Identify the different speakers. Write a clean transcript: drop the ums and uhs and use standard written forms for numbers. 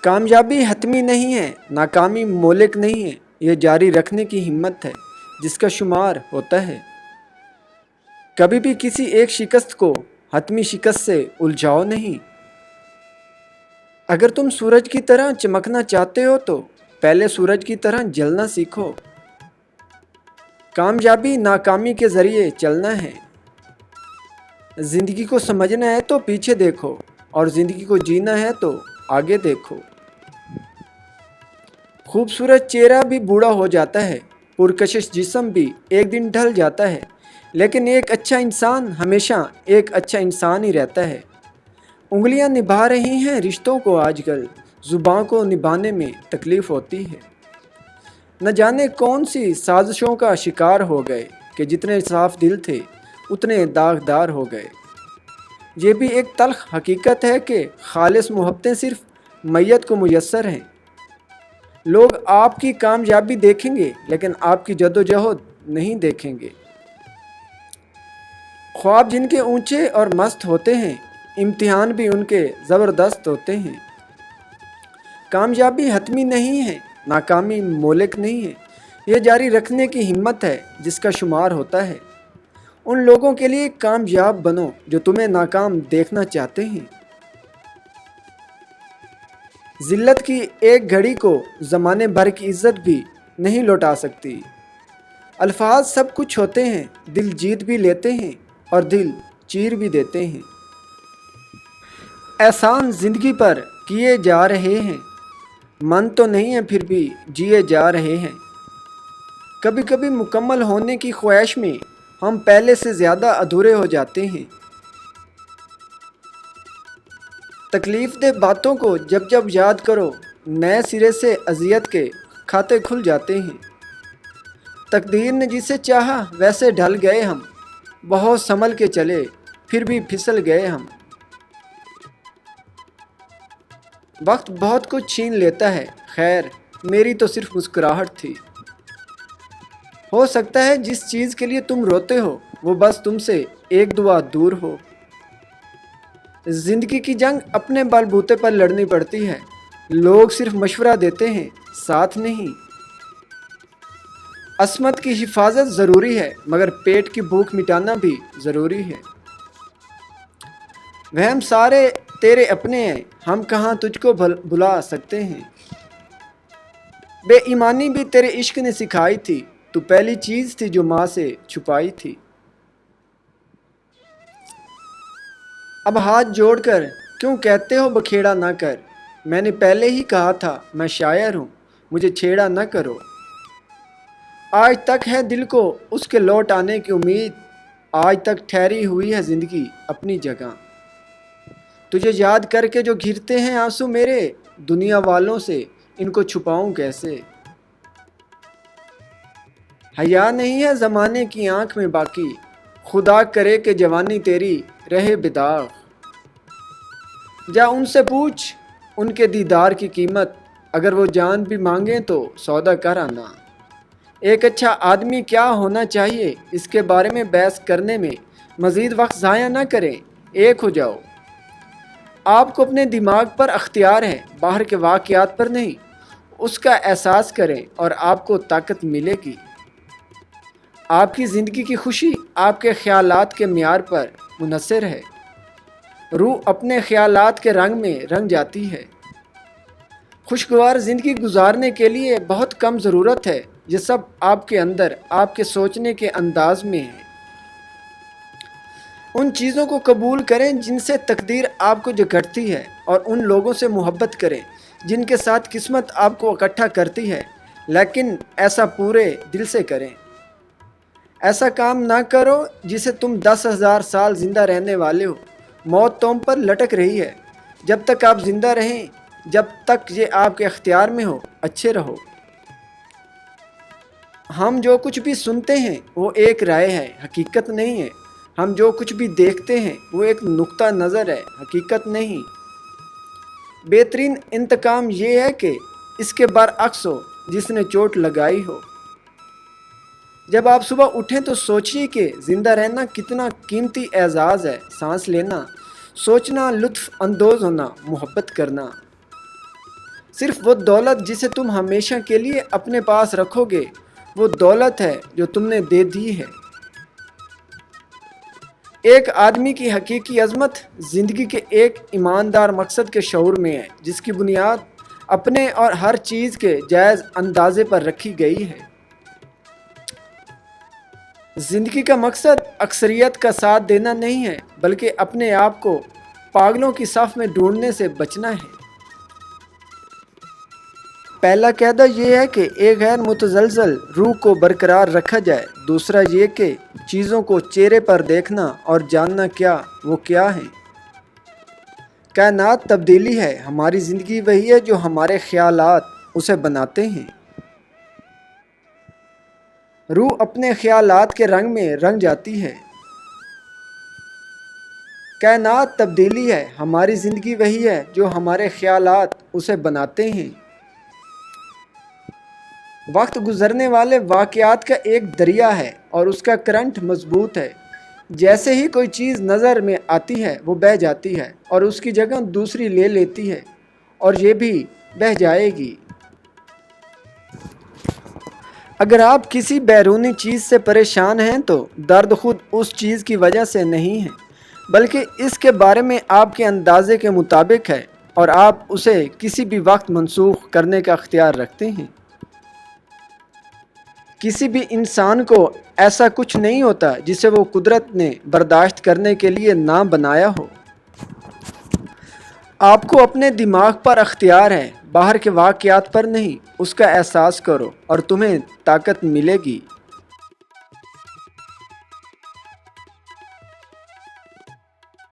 Speaker 1: کامیابی حتمی نہیں ہے، ناکامی مولک نہیں ہے، یہ جاری رکھنے کی ہمت ہے جس کا شمار ہوتا ہے۔ کبھی بھی کسی ایک شکست کو حتمی شکست سے الجھاؤ نہیں۔ اگر تم سورج کی طرح چمکنا چاہتے ہو تو پہلے سورج کی طرح جلنا سیکھو۔ کامیابی ناکامی کے ذریعے چلنا ہے۔ زندگی کو سمجھنا ہے تو پیچھے دیکھو، اور زندگی کو جینا ہے تو آگے دیکھو۔ خوبصورت چہرہ بھی بوڑھا ہو جاتا ہے، پرکشش جسم بھی ایک دن ڈھل جاتا ہے، لیکن ایک اچھا انسان ہمیشہ ایک اچھا انسان ہی رہتا ہے۔ انگلیاں نبھا رہی ہیں رشتوں کو آج کل، زباں کو نبھانے میں تکلیف ہوتی ہے۔ نہ جانے کون سی سازشوں کا شکار ہو گئے کہ جتنے صاف دل تھے اتنے داغدار ہو گئے۔ یہ بھی ایک تلخ حقیقت ہے کہ خالص محبتیں صرف میت کو میسر ہیں۔ لوگ آپ کی کامیابی دیکھیں گے لیکن آپ کی جدوجہد نہیں دیکھیں گے۔ خواب جن کے اونچے اور مست ہوتے ہیں، امتحان بھی ان کے زبردست ہوتے ہیں۔ کامیابی حتمی نہیں ہے، ناکامی مولک نہیں ہے، یہ جاری رکھنے کی ہمت ہے جس کا شمار ہوتا ہے۔ ان لوگوں کے لیے کامیاب بنو جو تمہیں ناکام دیکھنا چاہتے ہیں۔ ذلت کی ایک گھڑی کو زمانے بھر کی عزت بھی نہیں لوٹا سکتی۔ الفاظ سب کچھ ہوتے ہیں، دل جیت بھی لیتے ہیں اور دل چیر بھی دیتے ہیں۔ احسان زندگی پر کیے جا رہے ہیں، من تو نہیں ہے پھر بھی جیے جا رہے ہیں۔ کبھی کبھی مکمل ہونے کی خواہش میں ہم پہلے سے زیادہ ادھورے ہو جاتے ہیں۔ تکلیف دہ باتوں کو جب جب یاد کرو نئے سرے سے اذیت کے کھاتے کھل جاتے ہیں۔ تقدیر نے جسے چاہا ویسے ڈھل گئے ہم، بہت سنبھل کے چلے پھر بھی پھسل گئے ہم۔ وقت بہت کچھ چھین لیتا ہے، خیر میری تو صرف مسکراہٹ تھی۔ ہو سکتا ہے جس چیز کے لیے تم روتے ہو وہ بس تم سے ایک دعا دور ہو۔ زندگی کی جنگ اپنے بل بوتے پر لڑنی پڑتی ہے، لوگ صرف مشورہ دیتے ہیں، ساتھ نہیں۔ عصمت کی حفاظت ضروری ہے مگر پیٹ کی بھوک مٹانا بھی ضروری ہے۔ وہم سارے تیرے اپنے ہیں، ہم کہاں تجھ کو بھلا سکتے ہیں۔ بے ایمانی بھی تیرے عشق نے سکھائی تھی، تو پہلی چیز تھی جو ماں سے چھپائی تھی۔ اب ہاتھ جوڑ کر کیوں کہتے ہو بکھیڑا نہ کر، میں نے پہلے ہی کہا تھا میں شاعر ہوں، مجھے چھیڑا نہ کرو۔ آج تک ہے دل کو اس کے لوٹ آنے کی امید، آج تک ٹھہری ہوئی ہے زندگی اپنی جگہ۔ تجھے یاد کر کے جو گرتے ہیں آنسو میرے، دنیا والوں سے ان کو چھپاؤں کیسے۔ حیا نہیں ہے زمانے کی آنکھ میں باقی، خدا کرے کہ جوانی تیری رہے بداغ۔ جا ان سے پوچھ ان کے دیدار کی قیمت، اگر وہ جان بھی مانگیں تو سودا کر آنا۔ ایک اچھا آدمی کیا ہونا چاہیے اس کے بارے میں بحث کرنے میں مزید وقت ضائع نہ کریں، ایک ہو جاؤ۔ آپ کو اپنے دماغ پر اختیار ہے، باہر کے واقعات پر نہیں۔ اس کا احساس کریں اور آپ کو طاقت ملے گی۔ آپ کی زندگی کی خوشی آپ کے خیالات کے معیار پر منحصر ہے۔ روح اپنے خیالات کے رنگ میں رنگ جاتی ہے۔ خوشگوار زندگی گزارنے کے لیے بہت کم ضرورت ہے، یہ سب آپ کے اندر، آپ کے سوچنے کے انداز میں ہے۔ ان چیزوں کو قبول کریں جن سے تقدیر آپ کو جکڑتی ہے، اور ان لوگوں سے محبت کریں جن کے ساتھ قسمت آپ کو اکٹھا کرتی ہے، لیکن ایسا پورے دل سے کریں۔ ایسا کام نہ کرو جسے تم 10,000 سال زندہ رہنے والے ہو، موت تم پر لٹک رہی ہے۔ جب تک آپ زندہ رہیں، جب تک یہ آپ کے اختیار میں ہو، اچھے رہو۔ ہم جو کچھ بھی سنتے ہیں وہ ایک رائے ہے، حقیقت نہیں ہے۔ ہم جو کچھ بھی دیکھتے ہیں وہ ایک نقطہ نظر ہے، حقیقت نہیں۔ بہترین انتقام یہ ہے کہ اس کے برعکس ہو جس نے چوٹ لگائی ہو۔ جب آپ صبح اٹھیں تو سوچیے کہ زندہ رہنا کتنا قیمتی اعزاز ہے، سانس لینا، سوچنا، لطف اندوز ہونا، محبت کرنا۔ صرف وہ دولت جسے تم ہمیشہ کے لیے اپنے پاس رکھو گے وہ دولت ہے جو تم نے دے دی ہے۔ ایک آدمی کی حقیقی عظمت زندگی کے ایک ایماندار مقصد کے شعور میں ہے جس کی بنیاد اپنے اور ہر چیز کے جائز اندازے پر رکھی گئی ہے۔ زندگی کا مقصد اکثریت کا ساتھ دینا نہیں ہے بلکہ اپنے آپ کو پاگلوں کی صف میں ڈھونڈنے سے بچنا ہے۔ پہلا قاعدہ یہ ہے کہ ایک غیر متزلزل روح کو برقرار رکھا جائے۔ دوسرا یہ کہ چیزوں کو چہرے پر دیکھنا اور جاننا وہ کیا ہیں۔ کائنات تبدیلی ہے، ہماری زندگی وہی ہے جو ہمارے خیالات اسے بناتے ہیں۔ روح اپنے خیالات کے رنگ میں رنگ جاتی ہے۔ کائنات تبدیلی ہے، ہماری زندگی وہی ہے جو ہمارے خیالات اسے بناتے ہیں۔ وقت گزرنے والے واقعات کا ایک دریا ہے اور اس کا کرنٹ مضبوط ہے۔ جیسے ہی کوئی چیز نظر میں آتی ہے وہ بہہ جاتی ہے اور اس کی جگہ دوسری لے لیتی ہے اور یہ بھی بہہ جائے گی۔ اگر آپ کسی بیرونی چیز سے پریشان ہیں تو درد خود اس چیز کی وجہ سے نہیں ہے بلکہ اس کے بارے میں آپ کے اندازے کے مطابق ہے اور آپ اسے کسی بھی وقت منسوخ کرنے کا اختیار رکھتے ہیں۔ کسی بھی انسان کو ایسا کچھ نہیں ہوتا جسے وہ قدرت نے برداشت کرنے کے لیے نہ بنایا ہو۔ آپ کو اپنے دماغ پر اختیار ہے، باہر کے واقعات پر نہیں۔ اس کا احساس کرو اور تمہیں طاقت ملے گی۔